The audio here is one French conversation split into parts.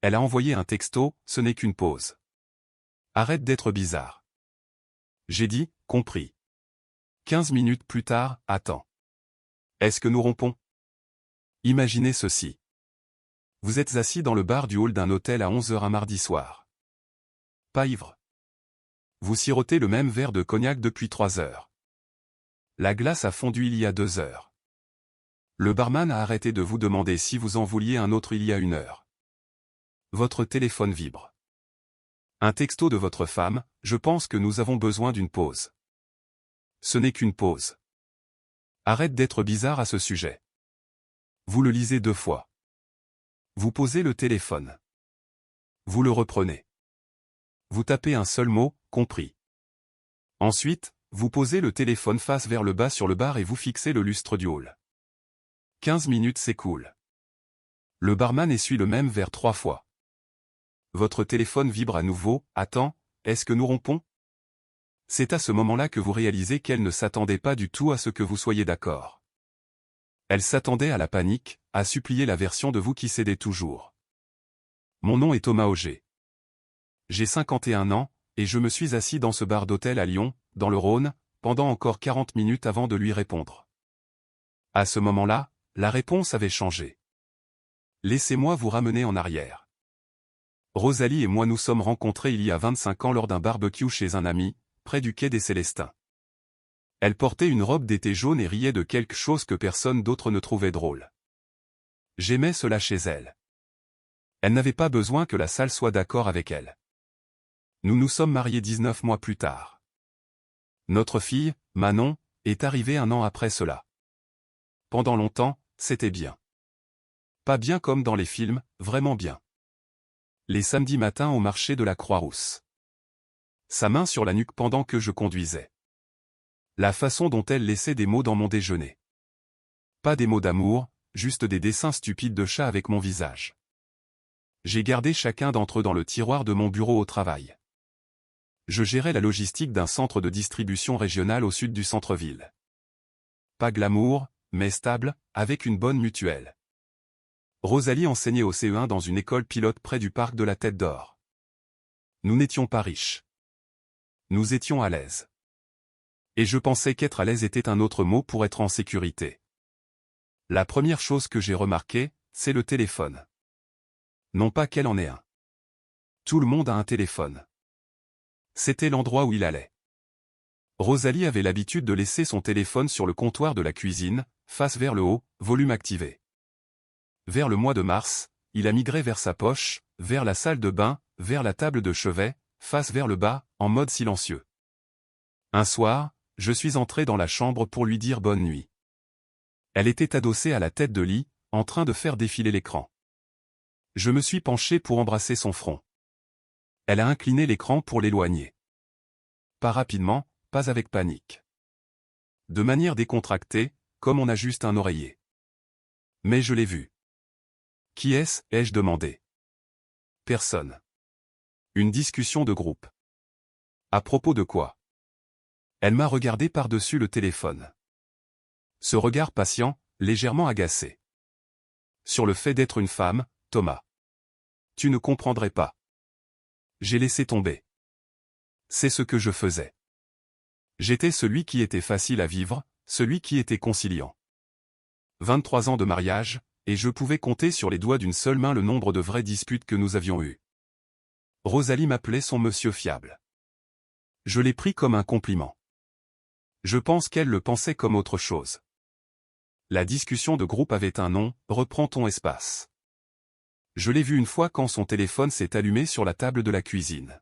Elle a envoyé un texto, ce n'est qu'une pause. Arrête d'être bizarre. J'ai dit, compris. 15 minutes plus tard, attends. Est-ce que nous rompons? Imaginez ceci. Vous êtes assis dans le bar du hall d'un hôtel à 11 h un mardi soir. Pas ivre. Vous sirotez le même verre de cognac depuis 3 heures. La glace a fondu il y a 2 heures. Le barman a arrêté de vous demander si vous en vouliez un autre il y a 1 heure. Votre téléphone vibre. Un texto de votre femme, je pense que nous avons besoin d'une pause. Ce n'est qu'une pause. Arrête d'être bizarre à ce sujet. Vous le lisez 2 fois. Vous posez le téléphone. Vous le reprenez. Vous tapez un seul mot, compris. Ensuite, vous posez le téléphone face vers le bas sur le bar et vous fixez le lustre du hall. 15 minutes s'écoulent. Le barman essuie le même verre 3 fois. Votre téléphone vibre à nouveau, attends, est-ce que nous rompons? C'est à ce moment-là que vous réalisez qu'elle ne s'attendait pas du tout à ce que vous soyez d'accord. Elle s'attendait à la panique, à supplier la version de vous qui cédait toujours. Mon nom est Thomas Auger. J'ai 51 ans, et je me suis assis dans ce bar d'hôtel à Lyon, dans le Rhône, pendant encore 40 minutes avant de lui répondre. À ce moment-là, la réponse avait changé. Laissez-moi vous ramener en arrière. Rosalie et moi nous sommes rencontrés il y a 25 ans lors d'un barbecue chez un ami, près du quai des Célestins. Elle portait une robe d'été jaune et riait de quelque chose que personne d'autre ne trouvait drôle. J'aimais cela chez elle. Elle n'avait pas besoin que la salle soit d'accord avec elle. Nous nous sommes mariés 19 mois plus tard. Notre fille, Manon, est arrivée 1 an après cela. Pendant longtemps, c'était bien. Pas bien comme dans les films, vraiment bien. Les samedis matins au marché de la Croix-Rousse. Sa main sur la nuque pendant que je conduisais. La façon dont elle laissait des mots dans mon déjeuner. Pas des mots d'amour, juste des dessins stupides de chats avec mon visage. J'ai gardé chacun d'entre eux dans le tiroir de mon bureau au travail. Je gérais la logistique d'un centre de distribution régional au sud du centre-ville. Pas glamour, mais stable, avec une bonne mutuelle. Rosalie enseignait au CE1 dans une école pilote près du parc de la Tête d'Or. Nous n'étions pas riches. Nous étions à l'aise. Et je pensais qu'être à l'aise était un autre mot pour être en sécurité. La première chose que j'ai remarquée, c'est le téléphone. Non pas qu'elle en ait un. Tout le monde a un téléphone. C'était l'endroit où il allait. Rosalie avait l'habitude de laisser son téléphone sur le comptoir de la cuisine, face vers le haut, volume activé. Vers le mois de mars, il a migré vers sa poche, vers la salle de bain, vers la table de chevet, face vers le bas, en mode silencieux. Un soir, je suis entré dans la chambre pour lui dire bonne nuit. Elle était adossée à la tête de lit, en train de faire défiler l'écran. Je me suis penché pour embrasser son front. Elle a incliné l'écran pour l'éloigner. Pas rapidement, pas avec panique. De manière décontractée, comme on ajuste un oreiller. Mais je l'ai vu. Qui est-ce, ai-je demandé. Personne. Une discussion de groupe. À propos de quoi? Elle m'a regardé par-dessus le téléphone. Ce regard patient, légèrement agacé. Sur le fait d'être une femme, Thomas. Tu ne comprendrais pas. J'ai laissé tomber. C'est ce que je faisais. J'étais celui qui était facile à vivre, celui qui était conciliant. 23 ans de mariage, et je pouvais compter sur les doigts d'une seule main le nombre de vraies disputes que nous avions eues. Rosalie m'appelait son monsieur fiable. Je l'ai pris comme un compliment. Je pense qu'elle le pensait comme autre chose. La discussion de groupe avait un nom, reprends ton espace. Je l'ai vu une fois quand son téléphone s'est allumé sur la table de la cuisine.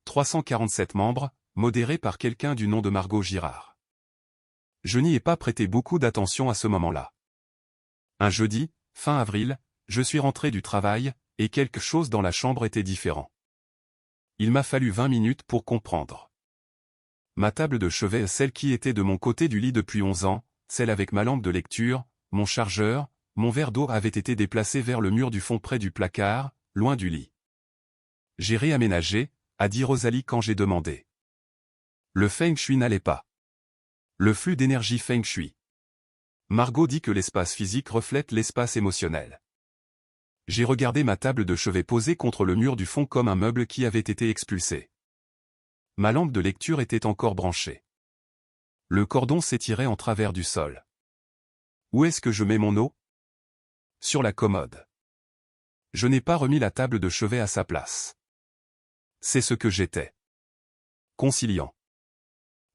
347 membres, modéré par quelqu'un du nom de Margot Girard. Je n'y ai pas prêté beaucoup d'attention à ce moment-là. Un jeudi, fin avril, je suis rentré du travail, et quelque chose dans la chambre était différent. Il m'a fallu 20 minutes pour comprendre. Ma table de chevet, celle qui était de mon côté du lit depuis 11 ans, celle avec ma lampe de lecture, mon chargeur, mon verre d'eau avait été déplacé vers le mur du fond près du placard, loin du lit. J'ai réaménagé, a dit Rosalie quand j'ai demandé. Le feng shui n'allait pas. Le flux d'énergie feng shui. Margot dit que l'espace physique reflète l'espace émotionnel. J'ai regardé ma table de chevet posée contre le mur du fond comme un meuble qui avait été expulsé. Ma lampe de lecture était encore branchée. Le cordon s'étirait en travers du sol. Où est-ce que je mets mon eau? Sur la commode. Je n'ai pas remis la table de chevet à sa place. C'est ce que j'étais. Conciliant.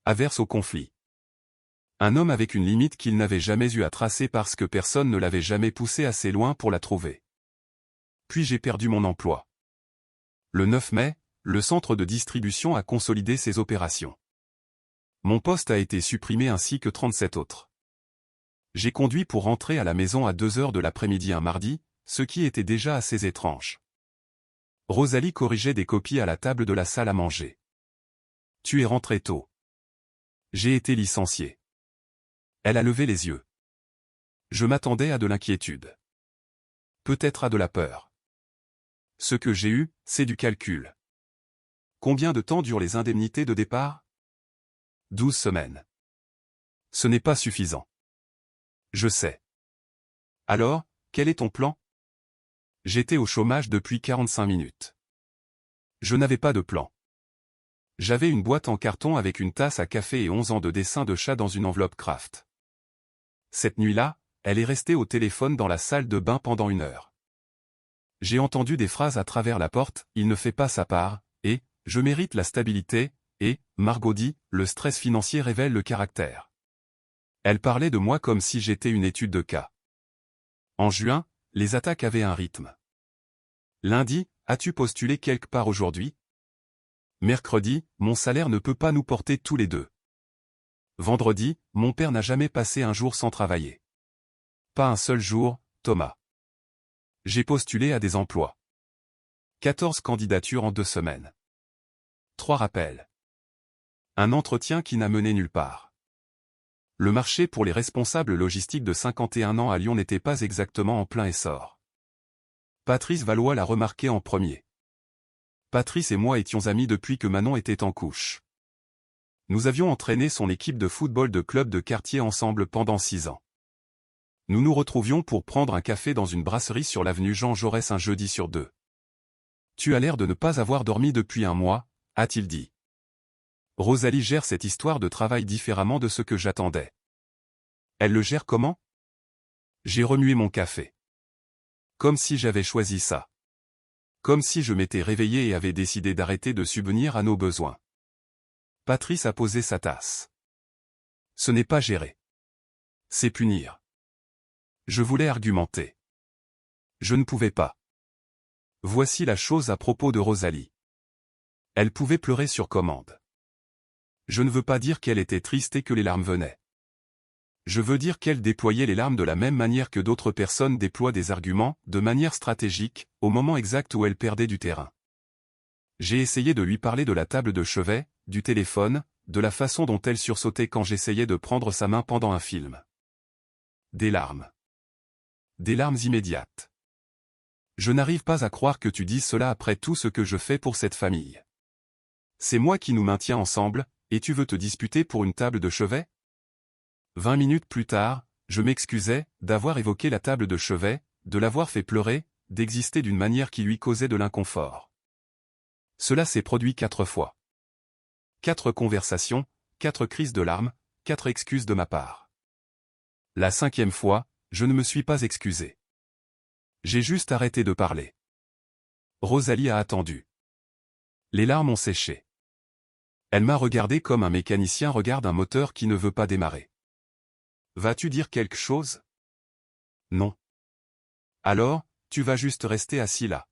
Averse au conflit. Un homme avec une limite qu'il n'avait jamais eu à tracer parce que personne ne l'avait jamais poussé assez loin pour la trouver. Puis j'ai perdu mon emploi. Le 9 mai, le centre de distribution a consolidé ses opérations. Mon poste a été supprimé ainsi que 37 autres. J'ai conduit pour rentrer à la maison à 2 heures de l'après-midi un mardi, ce qui était déjà assez étrange. Rosalie corrigeait des copies à la table de la salle à manger. Tu es rentré tôt. J'ai été licencié. Elle a levé les yeux. Je m'attendais à de l'inquiétude. Peut-être à de la peur. Ce que j'ai eu, c'est du calcul. Combien de temps durent les indemnités de départ? 12 semaines. Ce n'est pas suffisant. Je sais. Alors, quel est ton plan? J'étais au chômage depuis 45 minutes. Je n'avais pas de plan. J'avais une boîte en carton avec une tasse à café et 11 ans de dessin de chat dans une enveloppe Kraft. Cette nuit-là, elle est restée au téléphone dans la salle de bain pendant 1 heure. J'ai entendu des phrases à travers la porte, il ne fait pas sa part, et, je mérite la stabilité, et, Margot dit, le stress financier révèle le caractère. Elle parlait de moi comme si j'étais une étude de cas. En juin, les attaques avaient un rythme. Lundi, as-tu postulé quelque part aujourd'hui? Mercredi, mon salaire ne peut pas nous porter tous les deux. Vendredi, mon père n'a jamais passé un jour sans travailler. Pas un seul jour, Thomas. J'ai postulé à des emplois. 14 candidatures en 2 semaines. 3 rappels. Un entretien qui n'a mené nulle part. Le marché pour les responsables logistiques de 51 ans à Lyon n'était pas exactement en plein essor. Patrice Valois l'a remarqué en premier. Patrice et moi étions amis depuis que Manon était en couche. Nous avions entraîné son équipe de football de club de quartier ensemble pendant 6 ans. Nous nous retrouvions pour prendre un café dans une brasserie sur l'avenue Jean Jaurès un jeudi sur 2. Tu as l'air de ne pas avoir dormi depuis 1 mois, a-t-il dit. Rosalie gère cette histoire de travail différemment de ce que j'attendais. Elle le gère comment? J'ai remué mon café. Comme si j'avais choisi ça. Comme si je m'étais réveillé et avais décidé d'arrêter de subvenir à nos besoins. Patrice a posé sa tasse. Ce n'est pas gérer. C'est punir. Je voulais argumenter. Je ne pouvais pas. Voici la chose à propos de Rosalie. Elle pouvait pleurer sur commande. Je ne veux pas dire qu'elle était triste et que les larmes venaient. Je veux dire qu'elle déployait les larmes de la même manière que d'autres personnes déploient des arguments, de manière stratégique, au moment exact où elle perdait du terrain. J'ai essayé de lui parler de la table de chevet, du téléphone, de la façon dont elle sursautait quand j'essayais de prendre sa main pendant un film. Des larmes. Des larmes immédiates. Je n'arrive pas à croire que tu dises cela après tout ce que je fais pour cette famille. C'est moi qui nous maintiens ensemble, et tu veux te disputer pour une table de chevet? 20 minutes plus tard, je m'excusais d'avoir évoqué la table de chevet, de l'avoir fait pleurer, d'exister d'une manière qui lui causait de l'inconfort. Cela s'est produit 4 fois. 4 conversations, 4 crises de larmes, 4 excuses de ma part. La 5e fois, je ne me suis pas excusé. J'ai juste arrêté de parler. Rosalie a attendu. Les larmes ont séché. Elle m'a regardé comme un mécanicien regarde un moteur qui ne veut pas démarrer. Vas-tu dire quelque chose? Non. Alors, tu vas juste rester assis là.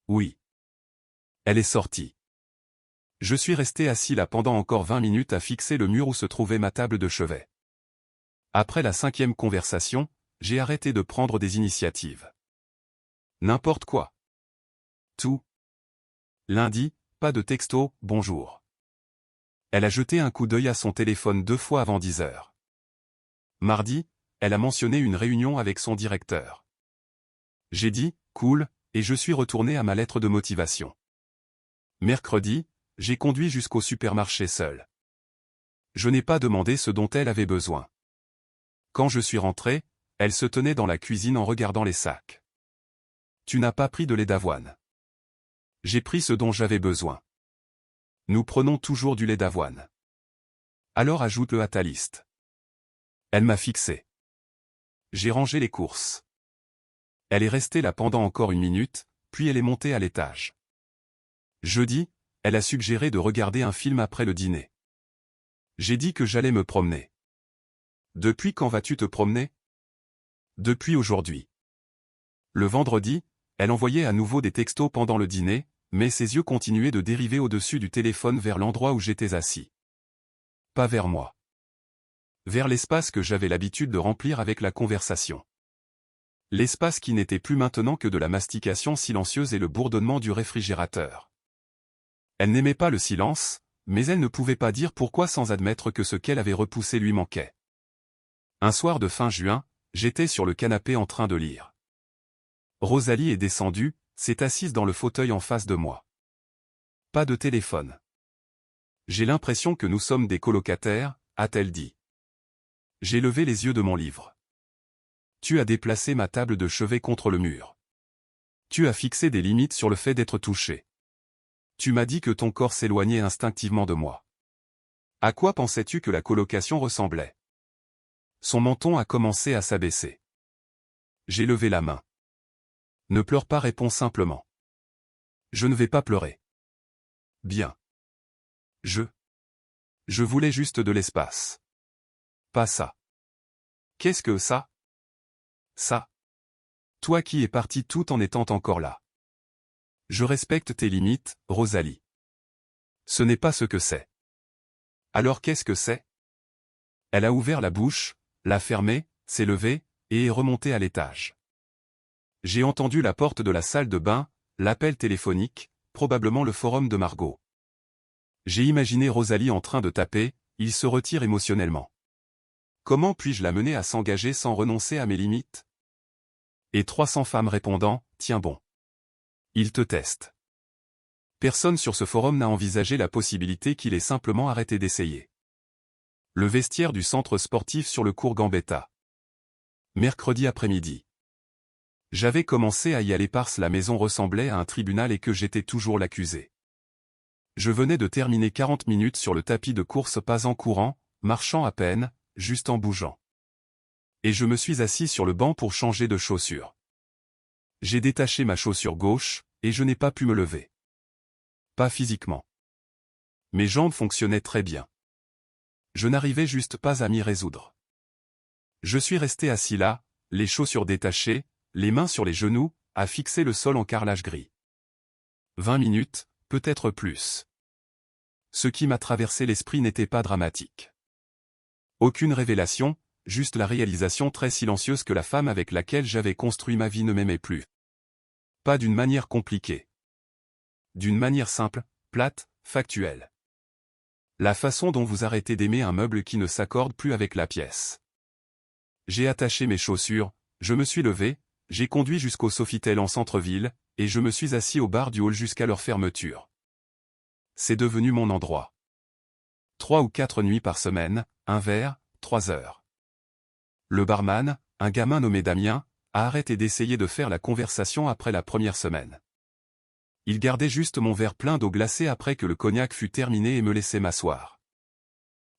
Oui. Elle est sortie. Je suis resté assis là pendant encore 20 minutes à fixer le mur où se trouvait ma table de chevet. Après la 5e conversation, j'ai arrêté de prendre des initiatives. N'importe quoi. Tout. Lundi, pas de texto, bonjour. Elle a jeté un coup d'œil à son téléphone 2 fois avant 10 heures. Mardi, elle a mentionné une réunion avec son directeur. J'ai dit, cool, et je suis retourné à ma lettre de motivation. Mercredi, j'ai conduit jusqu'au supermarché seul. Je n'ai pas demandé ce dont elle avait besoin. Quand je suis rentré, elle se tenait dans la cuisine en regardant les sacs. Tu n'as pas pris de lait d'avoine. J'ai pris ce dont j'avais besoin. Nous prenons toujours du lait d'avoine. Alors ajoute-le à ta liste. Elle m'a fixé. J'ai rangé les courses. Elle est restée là pendant encore 1 minute, puis elle est montée à l'étage. Jeudi, elle a suggéré de regarder un film après le dîner. J'ai dit que j'allais me promener. Depuis quand vas-tu te promener? Depuis aujourd'hui. Le vendredi, elle envoyait à nouveau des textos pendant le dîner, mais ses yeux continuaient de dériver au-dessus du téléphone vers l'endroit où j'étais assis. Pas vers moi. Vers l'espace que j'avais l'habitude de remplir avec la conversation. L'espace qui n'était plus maintenant que de la mastication silencieuse et le bourdonnement du réfrigérateur. Elle n'aimait pas le silence, mais elle ne pouvait pas dire pourquoi sans admettre que ce qu'elle avait repoussé lui manquait. Un soir de fin juin, j'étais sur le canapé en train de lire. Rosalie est descendue, s'est assise dans le fauteuil en face de moi. Pas de téléphone. J'ai l'impression que nous sommes des colocataires, a-t-elle dit. J'ai levé les yeux de mon livre. Tu as déplacé ma table de chevet contre le mur. Tu as fixé des limites sur le fait d'être touché. Tu m'as dit que ton corps s'éloignait instinctivement de moi. À quoi pensais-tu que la colocation ressemblait? Son menton a commencé à s'abaisser. J'ai levé la main. Ne pleure pas, réponds simplement. Je ne vais pas pleurer. Bien. Je voulais juste de l'espace. Pas ça. Qu'est-ce que ça? Ça. Toi qui es parti tout en étant encore là. Je respecte tes limites, Rosalie. Ce n'est pas ce que c'est. Alors qu'est-ce que c'est? Elle a ouvert la bouche, l'a fermée, s'est levée, et est remontée à l'étage. J'ai entendu la porte de la salle de bain, l'appel téléphonique, probablement le forum de Margot. J'ai imaginé Rosalie en train de taper, il se retire émotionnellement. Comment puis-je la mener à s'engager sans renoncer à mes limites? Et 300 femmes répondant, tiens bon. Il te teste. Personne sur ce forum n'a envisagé la possibilité qu'il ait simplement arrêté d'essayer. Le vestiaire du centre sportif sur le cours Gambetta. Mercredi après-midi. J'avais commencé à y aller parce la maison ressemblait à un tribunal et que j'étais toujours l'accusé. Je venais de terminer 40 minutes sur le tapis de course, pas en courant, marchant à peine, juste en bougeant. Et je me suis assis sur le banc pour changer de chaussure. J'ai détaché ma chaussure gauche, et je n'ai pas pu me lever. Pas physiquement. Mes jambes fonctionnaient très bien. Je n'arrivais juste pas à m'y résoudre. Je suis resté assis là, les chaussures détachées, les mains sur les genoux, à fixer le sol en carrelage gris. 20 minutes, peut-être plus. Ce qui m'a traversé l'esprit n'était pas dramatique. Aucune révélation, juste la réalisation très silencieuse que la femme avec laquelle j'avais construit ma vie ne m'aimait plus. Pas d'une manière compliquée. D'une manière simple, plate, factuelle. La façon dont vous arrêtez d'aimer un meuble qui ne s'accorde plus avec la pièce. J'ai attaché mes chaussures, je me suis levé, j'ai conduit jusqu'au Sofitel en centre-ville, et je me suis assis au bar du hall jusqu'à leur fermeture. C'est devenu mon endroit. 3 ou 4 nuits par semaine, un verre, 3 heures. Le barman, un gamin nommé Damien, a arrêté d'essayer de faire la conversation après la première semaine. Il gardait juste mon verre plein d'eau glacée après que le cognac fut terminé et me laissait m'asseoir.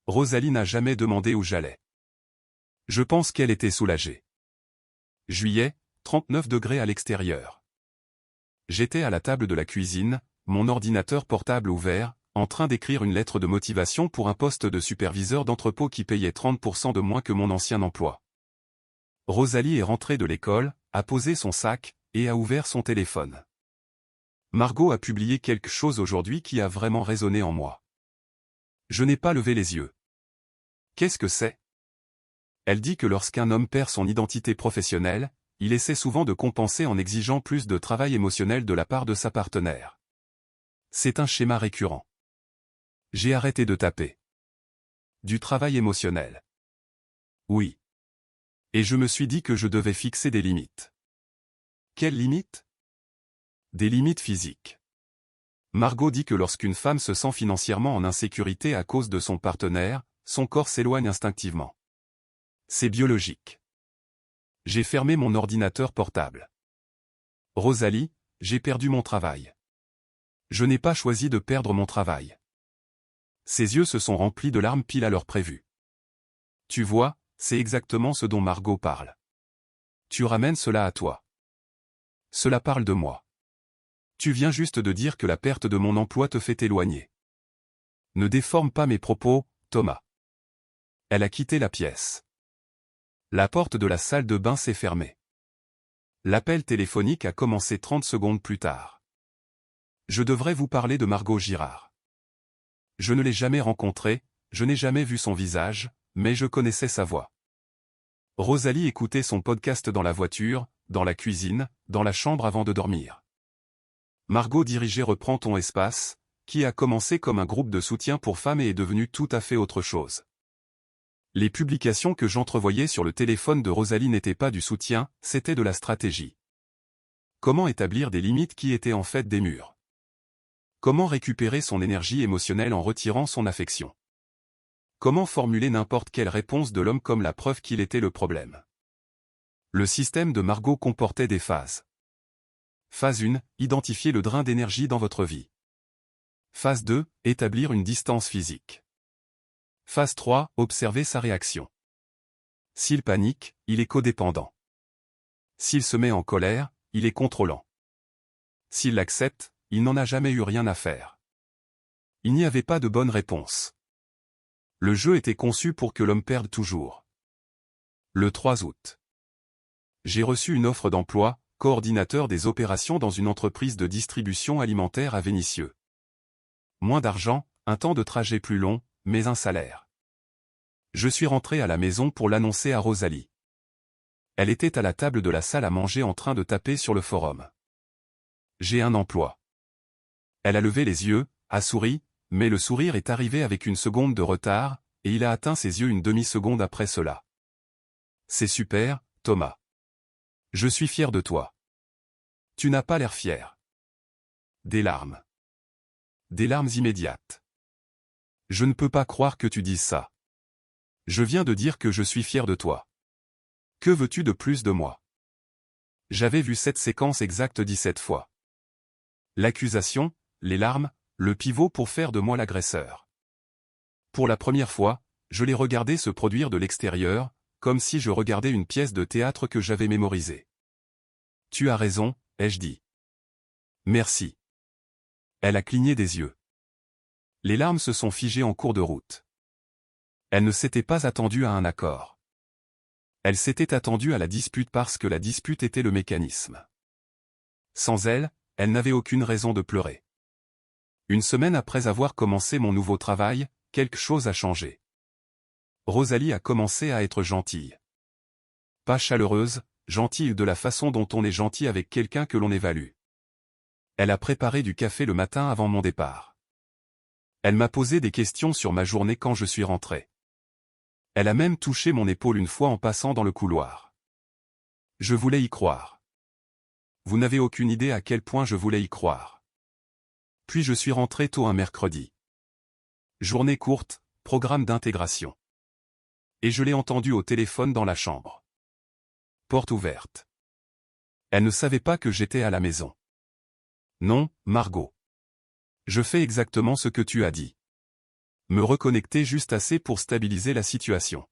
Rosalie n'a jamais demandé où j'allais. Je pense qu'elle était soulagée. Juillet, 39 degrés à l'extérieur. J'étais à la table de la cuisine, mon ordinateur portable ouvert, en train d'écrire une lettre de motivation pour un poste de superviseur d'entrepôt qui payait 30% de moins que mon ancien emploi. Rosalie est rentrée de l'école, a posé son sac, et a ouvert son téléphone. Margot a publié quelque chose aujourd'hui qui a vraiment résonné en moi. Je n'ai pas levé les yeux. Qu'est-ce que c'est? Elle dit que lorsqu'un homme perd son identité professionnelle, il essaie souvent de compenser en exigeant plus de travail émotionnel de la part de sa partenaire. C'est un schéma récurrent. J'ai arrêté de taper. Du travail émotionnel. Oui. Et je me suis dit que je devais fixer des limites. Quelles limites? Des limites physiques. Margot dit que lorsqu'une femme se sent financièrement en insécurité à cause de son partenaire, son corps s'éloigne instinctivement. C'est biologique. J'ai fermé mon ordinateur portable. Rosalie, j'ai perdu mon travail. Je n'ai pas choisi de perdre mon travail. Ses yeux se sont remplis de larmes pile à l'heure prévue. Tu vois, c'est exactement ce dont Margot parle. Tu ramènes cela à toi. Cela parle de moi. Tu viens juste de dire que la perte de mon emploi te fait éloigner. Ne déforme pas mes propos, Thomas. Elle a quitté la pièce. La porte de la salle de bain s'est fermée. L'appel téléphonique a commencé 30 secondes plus tard. Je devrais vous parler de Margot Girard. Je ne l'ai jamais rencontrée, je n'ai jamais vu son visage, mais je connaissais sa voix. Rosalie écoutait son podcast dans la voiture, dans la cuisine, dans la chambre avant de dormir. Margot dirigeait Reprends ton espace, qui a commencé comme un groupe de soutien pour femmes et est devenu tout à fait autre chose. Les publications que j'entrevoyais sur le téléphone de Rosalie n'étaient pas du soutien, c'était de la stratégie. Comment établir des limites qui étaient en fait des murs? Comment récupérer son énergie émotionnelle en retirant son affection? Comment formuler n'importe quelle réponse de l'homme comme la preuve qu'il était le problème? Le système de Margot comportait des phases. Phase 1, identifier le drain d'énergie dans votre vie. Phase 2, établir une distance physique. Phase 3, observer sa réaction. S'il panique, il est codépendant. S'il se met en colère, il est contrôlant. S'il l'accepte, il n'en a jamais eu rien à faire. Il n'y avait pas de bonne réponse. Le jeu était conçu pour que l'homme perde toujours. Le 3 août. J'ai reçu une offre d'emploi, coordinateur des opérations dans une entreprise de distribution alimentaire à Vénissieux. Moins d'argent, un temps de trajet plus long, mais un salaire. Je suis rentré à la maison pour l'annoncer à Rosalie. Elle était à la table de la salle à manger en train de taper sur le forum. J'ai un emploi. Elle a levé les yeux, a souri, mais le sourire est arrivé avec une seconde de retard, et il a atteint ses yeux une demi-seconde après cela. C'est super, Thomas. Je suis fier de toi. Tu n'as pas l'air fier. Des larmes. Des larmes immédiates. Je ne peux pas croire que tu dises ça. Je viens de dire que je suis fier de toi. Que veux-tu de plus de moi? J'avais vu cette séquence exacte 17 fois. L'accusation, les larmes, le pivot pour faire de moi l'agresseur. Pour la première fois, je l'ai regardé se produire de l'extérieur, comme si je regardais une pièce de théâtre que j'avais mémorisée. Tu as raison, ai-je dit. Merci. Elle a cligné des yeux. Les larmes se sont figées en cours de route. Elle ne s'était pas attendue à un accord. Elle s'était attendue à la dispute parce que la dispute était le mécanisme. Sans elle, elle n'avait aucune raison de pleurer. Une semaine après avoir commencé mon nouveau travail, quelque chose a changé. Rosalie a commencé à être gentille. Pas chaleureuse, gentille de la façon dont on est gentil avec quelqu'un que l'on évalue. Elle a préparé du café le matin avant mon départ. Elle m'a posé des questions sur ma journée quand je suis rentré. Elle a même touché mon épaule une fois en passant dans le couloir. Je voulais y croire. Vous n'avez aucune idée à quel point je voulais y croire. Puis je suis rentré tôt un mercredi. Journée courte, programme d'intégration. Et je l'ai entendue au téléphone dans la chambre. Porte ouverte. Elle ne savait pas que j'étais à la maison. Non, Margot. Je fais exactement ce que tu as dit. Me reconnecter juste assez pour stabiliser la situation.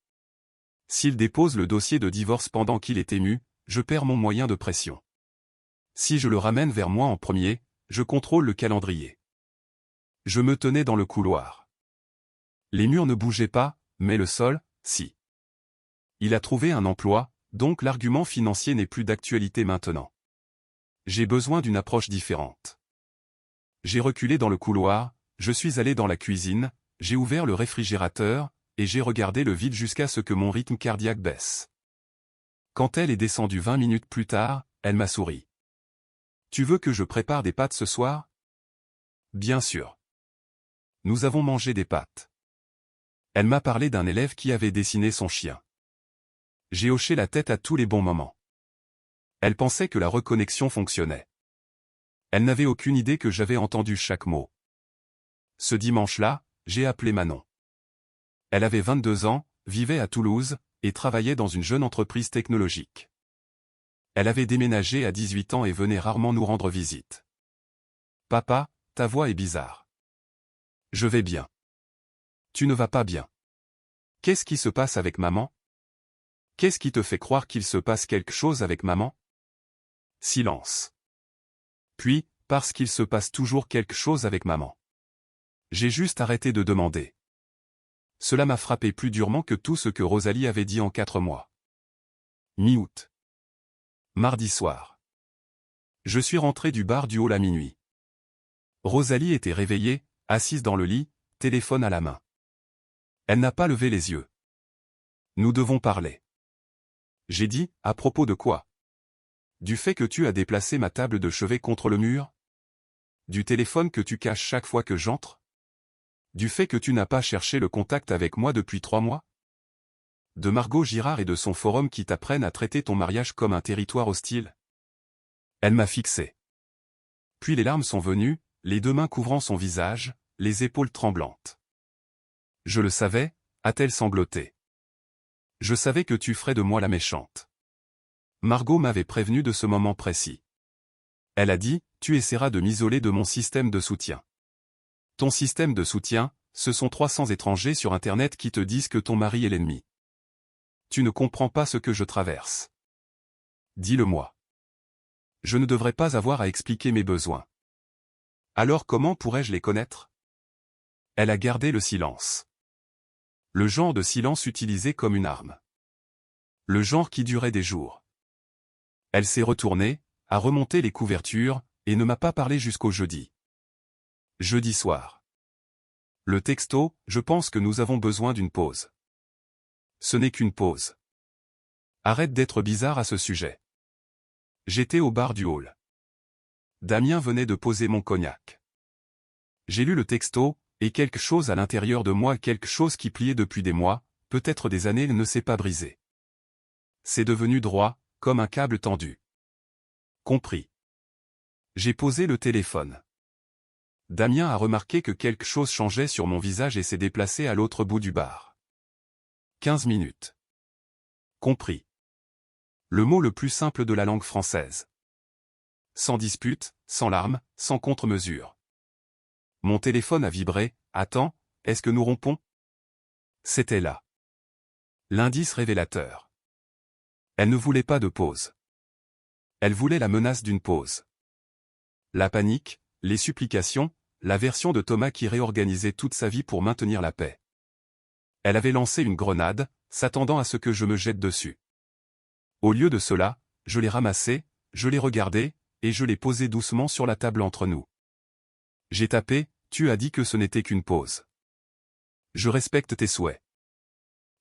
S'il dépose le dossier de divorce pendant qu'il est ému, je perds mon moyen de pression. Si je le ramène vers moi en premier, je contrôle le calendrier. Je me tenais dans le couloir. Les murs ne bougeaient pas, mais le sol, si. Il a trouvé un emploi, donc l'argument financier n'est plus d'actualité maintenant. J'ai besoin d'une approche différente. J'ai reculé dans le couloir, je suis allé dans la cuisine, j'ai ouvert le réfrigérateur, et j'ai regardé le vide jusqu'à ce que mon rythme cardiaque baisse. Quand elle est descendue 20 minutes plus tard, elle m'a souri. Tu veux que je prépare des pâtes ce soir? Bien sûr. Nous avons mangé des pâtes. Elle m'a parlé d'un élève qui avait dessiné son chien. J'ai hoché la tête à tous les bons moments. Elle pensait que la reconnexion fonctionnait. Elle n'avait aucune idée que j'avais entendu chaque mot. Ce dimanche-là, j'ai appelé Manon. Elle avait 22 ans, vivait à Toulouse, et travaillait dans une jeune entreprise technologique. Elle avait déménagé à 18 ans et venait rarement nous rendre visite. Papa, ta voix est bizarre. Je vais bien. Tu ne vas pas bien. Qu'est-ce qui se passe avec maman? Qu'est-ce qui te fait croire qu'il se passe quelque chose avec maman? Silence. Puis, parce qu'il se passe toujours quelque chose avec maman. J'ai juste arrêté de demander. Cela m'a frappé plus durement que tout ce que Rosalie avait dit en 4 mois. Mi-août. Mardi soir. Je suis rentré du bar du hall à minuit. Rosalie était réveillée, assise dans le lit, téléphone à la main. Elle n'a pas levé les yeux. Nous devons parler. J'ai dit, à propos de quoi? Du fait que tu as déplacé ma table de chevet contre le mur? Du téléphone que tu caches chaque fois que j'entre? Du fait que tu n'as pas cherché le contact avec moi depuis 3 mois? De Margot Girard et de son forum qui t'apprennent à traiter ton mariage comme un territoire hostile? Elle m'a fixé. Puis les larmes sont venues, les 2 mains couvrant son visage, les épaules tremblantes. Je le savais, a-t-elle sangloté. Je savais que tu ferais de moi la méchante. Margot m'avait prévenu de ce moment précis. Elle a dit, tu essaieras de m'isoler de mon système de soutien. Ton système de soutien, ce sont 300 étrangers sur Internet qui te disent que ton mari est l'ennemi. Tu ne comprends pas ce que je traverse. Dis-le-moi. Je ne devrais pas avoir à expliquer mes besoins. Alors comment pourrais-je les connaître? Elle a gardé le silence. Le genre de silence utilisé comme une arme. Le genre qui durait des jours. Elle s'est retournée, a remonté les couvertures, et ne m'a pas parlé jusqu'au jeudi. Jeudi soir. Le texto, je pense que nous avons besoin d'une pause. Ce n'est qu'une pause. Arrête d'être bizarre à ce sujet. J'étais au bar du hall. Damien venait de poser mon cognac. J'ai lu le texto, et quelque chose à l'intérieur de moi, quelque chose qui pliait depuis des mois, peut-être des années, ne s'est pas brisé. C'est devenu droit, comme un câble tendu. Compris. J'ai posé le téléphone. Damien a remarqué que quelque chose changeait sur mon visage et s'est déplacé à l'autre bout du bar. 15 minutes. Compris. Le mot le plus simple de la langue française. Sans dispute, sans larmes, sans contre-mesure. Mon téléphone a vibré. Attends, est-ce que nous rompons? C'était là. L'indice révélateur. Elle ne voulait pas de pause. Elle voulait la menace d'une pause. La panique, les supplications, la version de Thomas qui réorganisait toute sa vie pour maintenir la paix. Elle avait lancé une grenade, s'attendant à ce que je me jette dessus. Au lieu de cela, je l'ai ramassée, je l'ai regardée, et je l'ai posée doucement sur la table entre nous. J'ai tapé, tu as dit que ce n'était qu'une pause. Je respecte tes souhaits.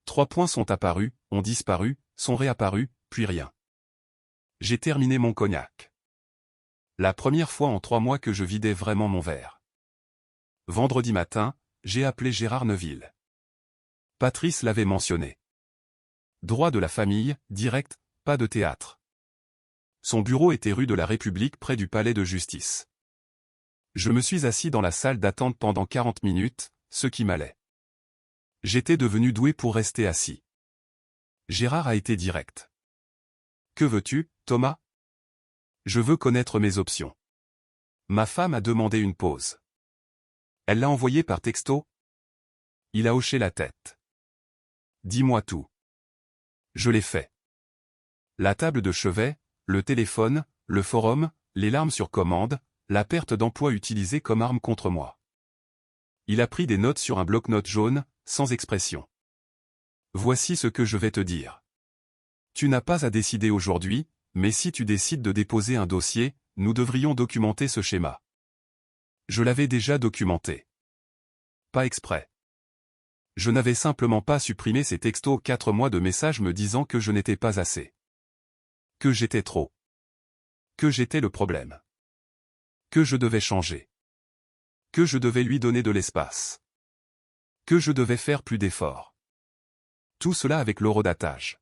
3 points sont apparus, ont disparu, sont réapparus, puis rien. J'ai terminé mon cognac. La première fois en 3 mois que je vidais vraiment mon verre. Vendredi matin, j'ai appelé Gérard Neuville. Patrice l'avait mentionné. Droit de la famille, direct, pas de théâtre. Son bureau était rue de la République près du palais de justice. Je me suis assis dans la salle d'attente pendant 40 minutes, ce qui m'allait. J'étais devenu doué pour rester assis. Gérard a été direct. Que veux-tu, Thomas? Je veux connaître mes options. Ma femme a demandé une pause. Elle l'a envoyé par texto? Il a hoché la tête. Dis-moi tout. Je l'ai fait. La table de chevet, le téléphone, le forum, les larmes sur commande, la perte d'emploi utilisée comme arme contre moi. Il a pris des notes sur un bloc-notes jaune, sans expression. Voici ce que je vais te dire. Tu n'as pas à décider aujourd'hui, mais si tu décides de déposer un dossier, nous devrions documenter ce schéma. Je l'avais déjà documenté. Pas exprès. Je n'avais simplement pas supprimé ces textos 4 mois de messages me disant que je n'étais pas assez. Que j'étais trop. Que j'étais le problème. Que je devais changer. Que je devais lui donner de l'espace. Que je devais faire plus d'efforts. Tout cela avec l'horodatage.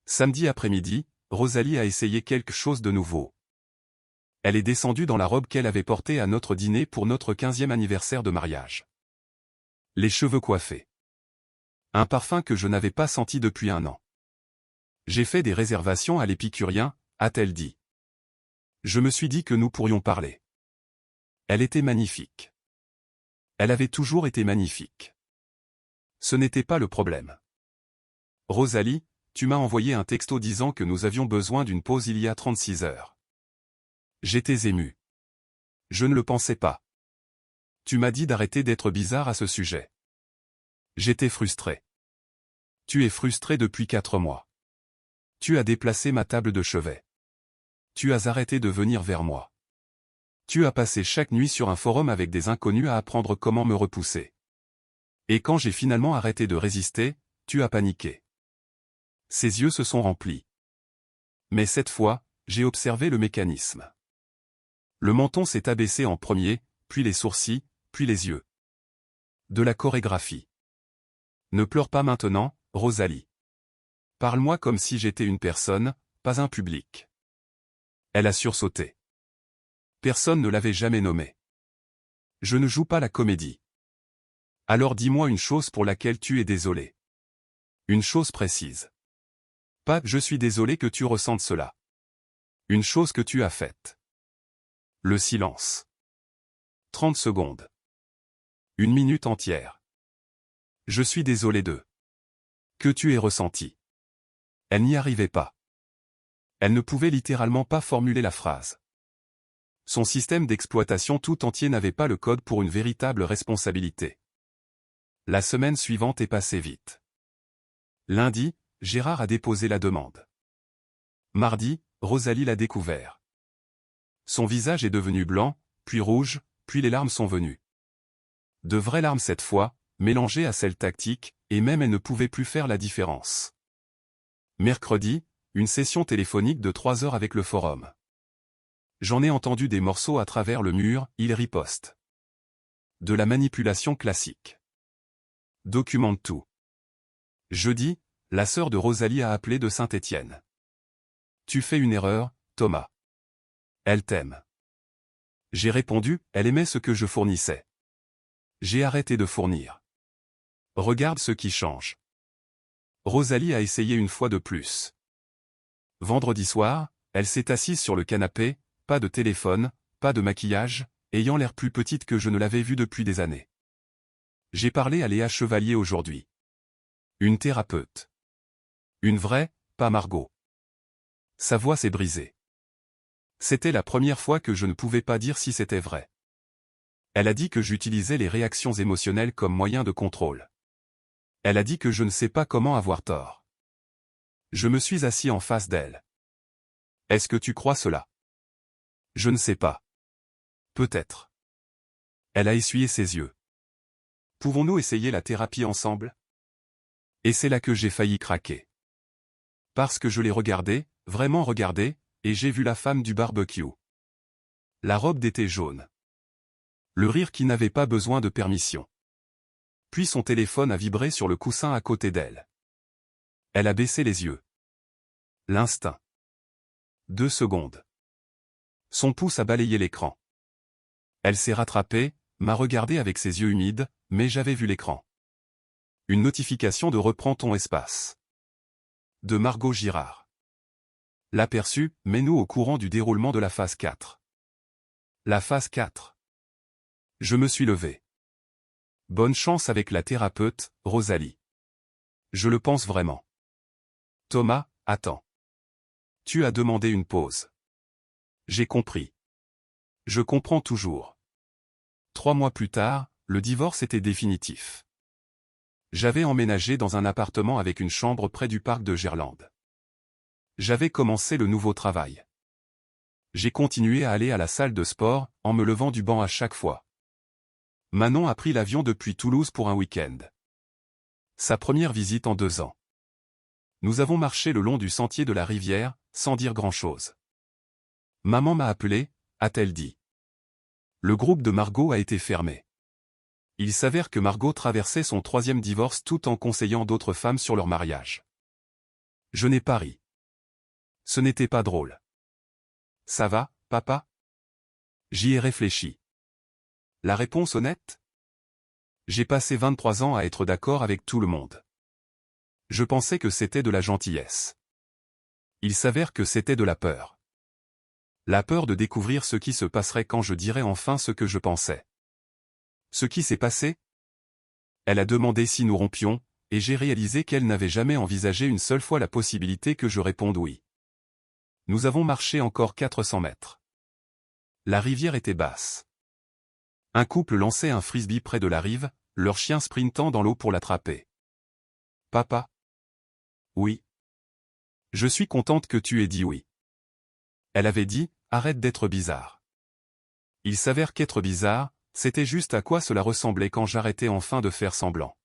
Samedi après-midi, Rosalie a essayé quelque chose de nouveau. Elle est descendue dans la robe qu'elle avait portée à notre dîner pour notre 15e anniversaire de mariage. Les cheveux coiffés. Un parfum que je n'avais pas senti depuis 1 an. J'ai fait des réservations à l'Épicurien, a-t-elle dit. Je me suis dit que nous pourrions parler. Elle était magnifique. Elle avait toujours été magnifique. Ce n'était pas le problème. Rosalie, tu m'as envoyé un texto disant que nous avions besoin d'une pause il y a 36 heures. J'étais ému. Je ne le pensais pas. Tu m'as dit d'arrêter d'être bizarre à ce sujet. J'étais frustré. Tu es frustré depuis 4 mois. Tu as déplacé ma table de chevet. Tu as arrêté de venir vers moi. Tu as passé chaque nuit sur un forum avec des inconnus à apprendre comment me repousser. Et quand j'ai finalement arrêté de résister, tu as paniqué. Ses yeux se sont remplis. Mais cette fois, j'ai observé le mécanisme. Le menton s'est abaissé en premier, puis les sourcils, puis les yeux. De la chorégraphie. Ne pleure pas maintenant, Rosalie. Parle-moi comme si j'étais une personne, pas un public. Elle a sursauté. Personne ne l'avait jamais nommée. Je ne joue pas la comédie. Alors dis-moi une chose pour laquelle tu es désolé. Une chose précise. Pas « je suis désolé que tu ressentes cela ». Une chose que tu as faite. Le silence. 30 secondes. 1 minute entière. Je suis désolé de. Que tu aies ressenti. Elle n'y arrivait pas. Elle ne pouvait littéralement pas formuler la phrase. Son système d'exploitation tout entier n'avait pas le code pour une véritable responsabilité. La semaine suivante est passée vite. Lundi, Gérard a déposé la demande. Mardi, Rosalie l'a découvert. Son visage est devenu blanc, puis rouge, puis les larmes sont venues. De vraies larmes cette fois, mélangées à celles tactiques, et même elle ne pouvait plus faire la différence. Mercredi, une session téléphonique de 3 heures avec le forum. J'en ai entendu des morceaux à travers le mur, il riposte. De la manipulation classique. Documente tout. Jeudi, la sœur de Rosalie a appelé de Saint-Étienne. Tu fais une erreur, Thomas. Elle t'aime. J'ai répondu, elle aimait ce que je fournissais. J'ai arrêté de fournir. Regarde ce qui change. Rosalie a essayé une fois de plus. Vendredi soir, elle s'est assise sur le canapé, pas de téléphone, pas de maquillage, ayant l'air plus petite que je ne l'avais vue depuis des années. J'ai parlé à Léa Chevalier aujourd'hui. Une thérapeute. Une vraie, pas Margot. Sa voix s'est brisée. C'était la première fois que je ne pouvais pas dire si c'était vrai. Elle a dit que j'utilisais les réactions émotionnelles comme moyen de contrôle. Elle a dit que je ne sais pas comment avoir tort. Je me suis assis en face d'elle. Est-ce que tu crois cela? Je ne sais pas. Peut-être. Elle a essuyé ses yeux. Pouvons-nous essayer la thérapie ensemble? Et c'est là que j'ai failli craquer. Parce que je l'ai regardée, vraiment regardée, et j'ai vu la femme du barbecue. La robe d'été jaune. Le rire qui n'avait pas besoin de permission. Puis son téléphone a vibré sur le coussin à côté d'elle. Elle a baissé les yeux. L'instinct. 2 secondes. Son pouce a balayé l'écran. Elle s'est rattrapée, m'a regardé avec ses yeux humides, mais j'avais vu l'écran. Une notification de reprends ton espace. De Margot Girard. L'aperçu, mets-nous au courant du déroulement de la phase 4. La phase 4. Je me suis levé. Bonne chance avec la thérapeute, Rosalie. Je le pense vraiment. Thomas, attends. Tu as demandé une pause. J'ai compris. Je comprends toujours. 3 mois plus tard, le divorce était définitif. J'avais emménagé dans un appartement avec une chambre près du parc de Gerland. J'avais commencé le nouveau travail. J'ai continué à aller à la salle de sport, en me levant du banc à chaque fois. Manon a pris l'avion depuis Toulouse pour un week-end. Sa première visite en 2 ans. Nous avons marché le long du sentier de la rivière, sans dire grand-chose. Maman m'a appelé, a-t-elle dit. Le groupe de Margot a été fermé. Il s'avère que Margot traversait son 3e divorce tout en conseillant d'autres femmes sur leur mariage. Je n'ai pas ri. Ce n'était pas drôle. Ça va, papa? J'y ai réfléchi. La réponse honnête? J'ai passé 23 ans à être d'accord avec tout le monde. Je pensais que c'était de la gentillesse. Il s'avère que c'était de la peur. La peur de découvrir ce qui se passerait quand je dirais enfin ce que je pensais. Ce qui s'est passé? Elle a demandé si nous rompions, et j'ai réalisé qu'elle n'avait jamais envisagé une seule fois la possibilité que je réponde oui. Nous avons marché encore 400 mètres. La rivière était basse. Un couple lançait un frisbee près de la rive, leur chien sprintant dans l'eau pour l'attraper. Papa? Oui. Je suis contente que tu aies dit oui. Elle avait dit, arrête d'être bizarre. Il s'avère qu'être bizarre, c'était juste à quoi cela ressemblait quand j'arrêtais enfin de faire semblant.